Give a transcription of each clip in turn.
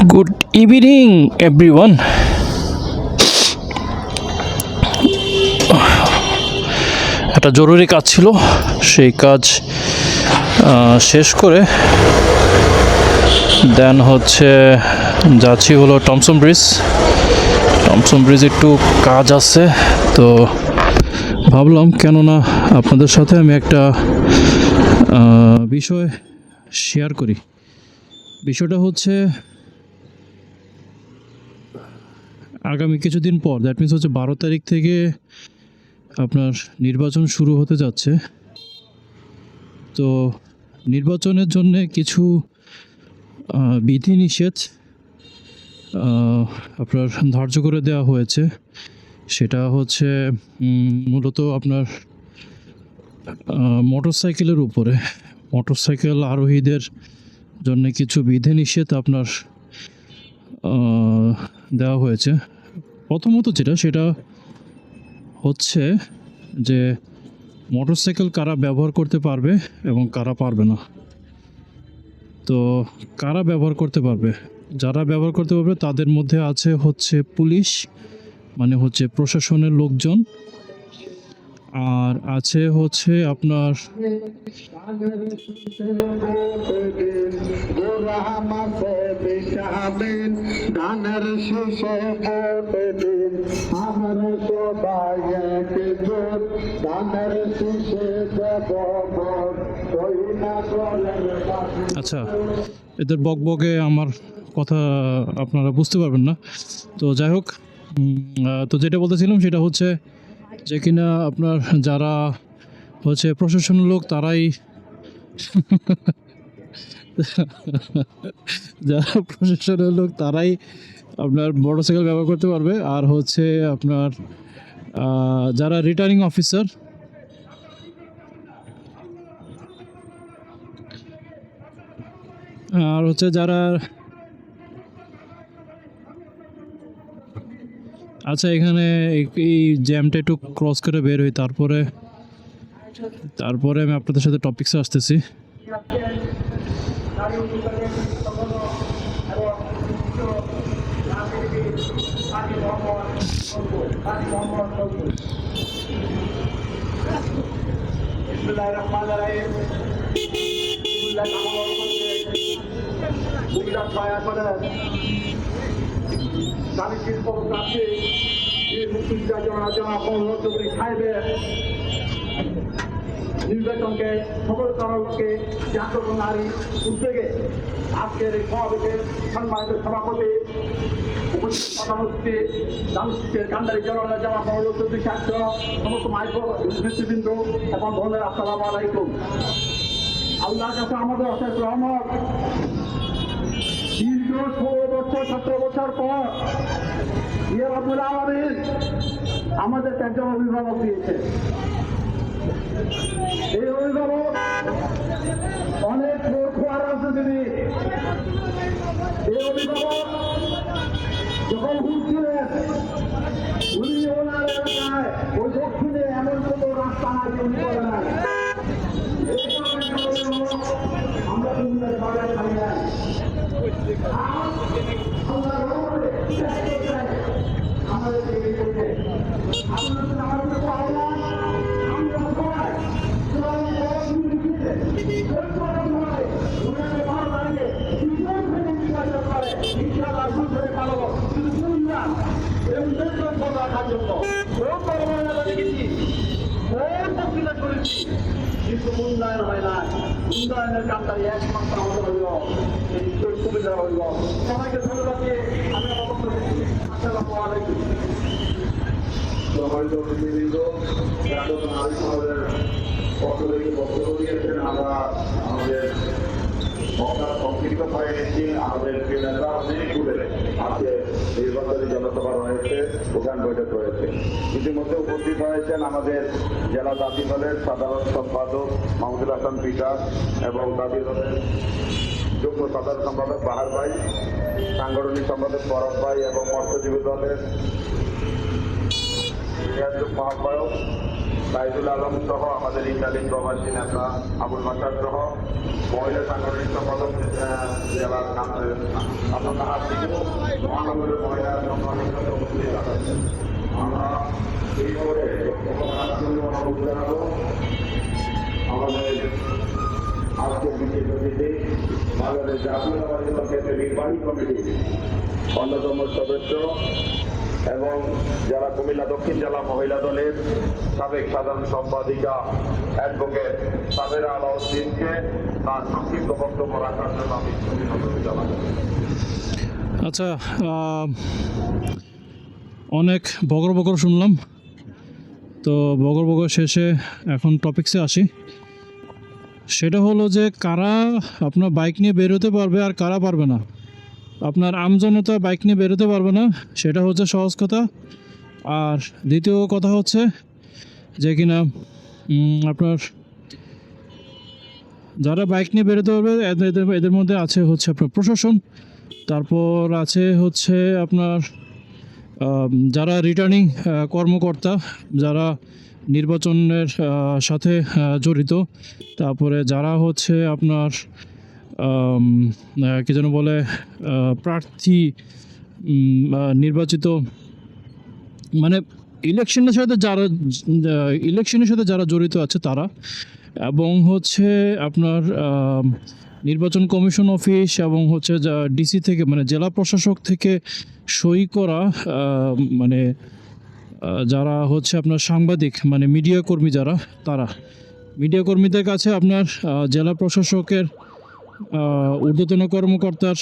Good evening everyone. একটা জরুরি কাজ ছিল, সেই কাজ শেষ করে দেন যাচ্ছি হলো টমসন ব্রিজ। টমসন ব্রিজ একটু কাজ আছে, তো ভাবলাম কেননা আপনাদের সাথে আমি একটা বিষয় শেয়ার করি। বিষয়টা হচ্ছে আগামী কিছুদিন পর, দ্যাট মিনস 12 তারিখ থেকে আপনার নির্বাচন শুরু হতে যাচ্ছে। তো নির্বাচনের জন্য কিছু বিধিনিষেধ আপনার ধার্য করে দেওয়া হয়েছে। সেটা হচ্ছে মূলত আপনার মোটরসাইকেলের উপরে, মোটরসাইকেল আরোহীদের জন্য কিছু বিধিনিষেধ আপনার দেওয়া হয়েছে। প্রথমত সেটা হচ্ছে যে মোটরসাইকেল কারা ব্যবহার করতে পারবে এবং কারা পারবে না। তো কারা ব্যবহার করতে পারবে, যারা ব্যবহার করতে পারবে তাদের মধ্যে আছে পুলিশ, মানে প্রশাসনের লোকজন, আর আছে আপনার আচ্ছা, এদের বকবকে আমার কথা আপনারা বুঝতে পারবেন না। তো যাই হোক, তো যেটা বলতেছিলাম সেটা হচ্ছে যে কিনা আপনার যারা প্রশাসনের লোক তারাই যারা প্রশাসনের লোক তারাই আপনার মোটরসাইকেল ব্যবহার করতে পারবে। আর আপনার যারা রিটার্নিং অফিসার, আর যারা আচ্ছা, এখানে এই জ্যামটা একটু ক্রস করে বের হই, তারপরে আমি আপনাদের সাথে টপিকসে আসতেছি। নির্বাচনকে সফল করার লক্ষ্যে জাতীয় নারী উদ্যোগে আজকের এই সমাবেশের সম্মানিত সভাপতি উপস্থিত প্রধানমন্ত্রী জামশেদের কান্দারি জনতা জামা মহলুদ্দি ছাত্র সমস্ত মাইক্রো নেতৃবৃন্দ এবং বোনের আসসালামু আলাইকুম। আল্লাহর কাছে আমাদের অশেষ রহমত, দীর্ঘ 16 বছর 17 বছর পর ইয়া রাব্বুল আলামিন আমাদেরকে একজন অভিভাবক দিয়েছে। এই অভিভাবক অনেক মূর্খ আর রাজনীতিবিদ। এই অভিভাবক যখন হুঁছিলেন, উনি ওনার এলাকায় ওই দক্ষিণে এমন কোনো রাস্তা নাই যে উনি করে নাই। আমরা দুনিয়ার বাজার খাই নাই। কিন্তু উন্নয়ন হয় না। উন্নয়নের কামটাই একমাত্র আমাদের হইল এই সুবিধা হইল। সবাইকে ধন্যবাদ দিয়ে আমি আসসালামু আলাইকুম। সম্মানিত অতিথিবৃন্দ, নারী সমাজের পক্ষ থেকে বক্তব্য দিয়েছেন। আমরা আমাদের বক্তা সংক্ষিপ্ত করে নিচ্ছি। আমাদের নেতা অনেক দূরে আজকে নির্বাচনী জনসভা রয়েছে, প্রধান বৈঠক রয়েছে। ইতিমধ্যে উপস্থিত হয়েছেন আমাদের জেলা দাবি দলের সাধারণ সম্পাদক মাহমুদুল হাসান পিটার এবং দাবি দলের যুগ্ম সাধারণ সম্পাদক বাহার ভাই, সাংগঠনিক সম্পাদক ফরদ ভাই এবং মৎস্যজীবী দলের মহাবায়ক সাইদুল আলম সহ আমাদের ইতালির প্রবাসী নেতা আবুল বাশার সহ মহিলা সাংগঠনিক সম্পাদক জেলার আপনার হাত থেকে মহানগরের মহিলা সম্মানিত উপস্থিত আছেন। আমরা এই করে অনুরোধ জানাবো আমাদের আজকের বিশেষ অতিথি বাংলাদেশ জাতীয়তাবাদী দলের নির্বাহী কমিটির অন্যতম সদস্য এবং যারা কুমিল্লা দক্ষিণ জেলা মহিলা দলের সাবেক সাধারণ সম্পাদিকা অ্যাডভোকেট সাবেরা আলাউদ্দিনকে তার সংক্ষিপ্ত বক্তব্য রাখার জন্য আমি অভিনন্দন জানাই। আচ্ছা, অনেক বগর বগর শুনলাম, তো বগর বগর শেষে এখন টপিক্সে আসি। সেটা হলো যে কারা আপনার বাইক নিয়ে বেরোতে পারবে আর কারা পারবে না। আপনার আমজনতা বাইক নিয়ে বেরোতে পারবে না, সেটা হচ্ছে সহজ কথা। আর দ্বিতীয় কথা হচ্ছে যে কিনা আপনার যারা বাইক নিয়ে বেরোতে পারবে এদের মধ্যে আছে হচ্ছে আপনার প্রশাসন, তারপর আছে হচ্ছে আপনার যারা রিটার্নিং কর্মকর্তা, যারা নির্বাচনের সাথে জড়িত, তারপরে যারা হচ্ছে আপনার কী যেন বলে প্রার্থী নির্বাচিত, মানে ইলেকশনের সাথে যারা জড়িত আছে তারা, এবং হচ্ছে আপনার নির্বাচন কমিশন অফিস এবং হচ্ছে ডিসি থেকে মানে জেলা প্রশাসক থেকে সই করা মানে যারা হচ্ছে আপনার সাংবাদিক মানে মিডিয়া কর্মী যারা, তারা মিডিয়া কর্মীদের কাছে আপনার জেলা প্রশাসকের ঊর্ধ্বতন কর্মকর্তার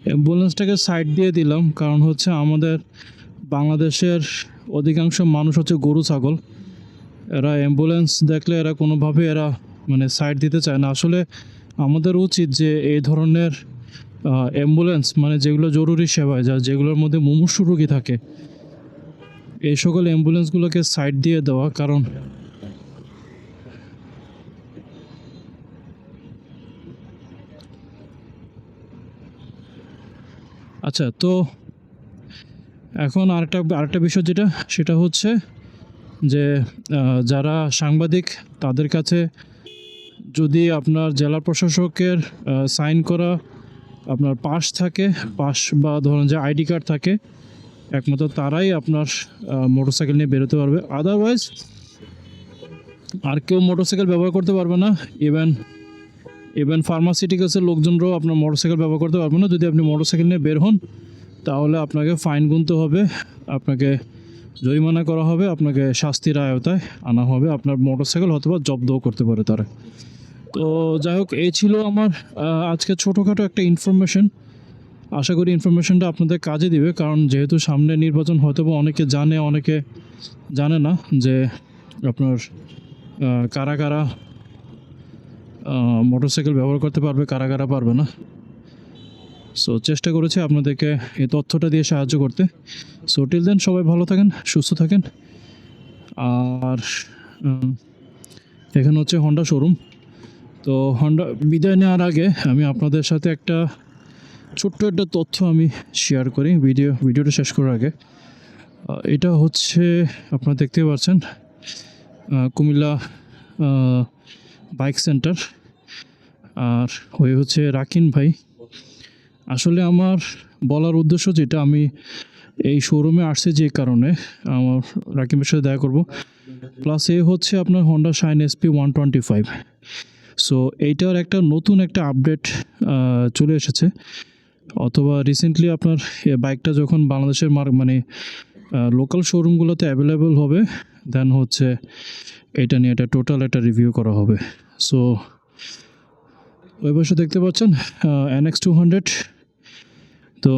অ্যাম্বুলেন্সটাকে সাইড দিয়ে দিলাম, কারণ হচ্ছে আমাদের বাংলাদেশের অধিকাংশ মানুষ হচ্ছে গরু ছাগল। এরা অ্যাম্বুলেন্স দেখলে এরা কোনোভাবে মানে সাইড দিতে চায় না। আসলে আমাদের উচিত যে এই ধরনের অ্যাম্বুলেন্স মানে যেগুলো জরুরি সেবায় যেগুলোর মধ্যে মুমূর্ষু রোগী থাকে, এই সকল অ্যাম্বুলেন্সগুলোকে সাইড দিয়ে দেওয়া। কারণ আচ্ছা, তো এখন আরেকটা বিষয় সেটা হচ্ছে যে যারা সাংবাদিক তাদের কাছে যদি আপনার জেলা প্রশাসকের সাইন করা আপনার পাস থাকে, পাস বা ধরুন যে আইডি কার্ড থাকে, একমাত্র তারাই আপনার মোটরসাইকেল নিয়ে বেরোতে পারবে। আদারওয়াইজ আর কেউ মোটরসাইকেল ব্যবহার করতে পারবে না। ইভেন ফার্মাসিউটিক্যালসের লোকজনরাও আপনার মোটরসাইকেল ব্যবহার করতে পারবে না। যদি আপনি মোটরসাইকেল নিয়ে বের হন তাহলে আপনাকে ফাইন গুনতে হবে, আপনাকে জরিমানা করা হবে, আপনাকে শাস্তির আওতায় আনা হবে, আপনার মোটরসাইকেল অথবা জব্দও করতে পারে তারা। তো যাই হোক, এই ছিল আমার আজকে ছোটোখাটো একটা ইনফরমেশন। আশা করি ইনফরমেশনটা আপনাদের কাজে দিবে, কারণ যেহেতু সামনে নির্বাচন, হয়তো বা অনেকে জানে অনেকে জানে না যে আপনার কারা কারা মোটরসাইকেল ব্যবহার করতে পারবে, কারা কারা পারবে না। সো চেষ্টা করেছি আপনাদেরকে এই তথ্যটা দিয়ে সাহায্য করতে। সো টিল দেন সবাই ভালো থাকেন, সুস্থ থাকেন। আর এখানে হচ্ছে হন্ডা শোরুম। তো হন্ডা বিদায় নেওয়ার আগে আমি আপনাদের সাথে একটা ছোট্ট একটা তথ্য আমি শেয়ার করি ভিডিওটা শেষ করার আগে। এটা হচ্ছে আপনারা দেখতে পাচ্ছেন কুমিল্লা বাইক সেন্টার, আর ওই হচ্ছে রাকিন ভাই। আসলে আমার বলার উদ্দেশ্য যেটা, আমি এই শোরুমে আসছি যে কারণে আমার রাকিবের সাথে দেখা করব, প্লাস এ হচ্ছে আপনার হন্ডা শাইন SP 125। সো এইটার একটা নতুন একটা আপডেট চলে এসেছে, অথবা রিসেন্টলি আপনার বাইকটা যখন বাংলাদেশের মানে লোকাল শোরুমগুলোতে অ্যাভেলেবেল হবে, দেন হচ্ছে এটা নিয়ে টোটাল একটা রিভিউ করা হবে। সো ওই পাশে দেখতে পাচ্ছেন NX 200। তো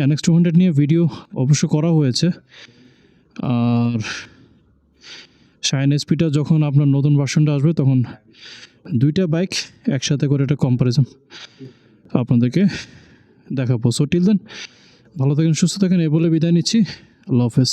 NX200 নিয়ে ভিডিও অবশ্য করা হয়েছে। আর শাইন এসপিটা যখন আপনার নতুন ভার্সনটা আসবে তখন দুইটা বাইক একসাথে করে একটা কম্পারিজন আপনাদেরকে দেখাবো। সো টিল দেন ভালো থাকেন, সুস্থ থাকেন, এই বলে বিদায় নিচ্ছি। আল্লাহ হাফেজ।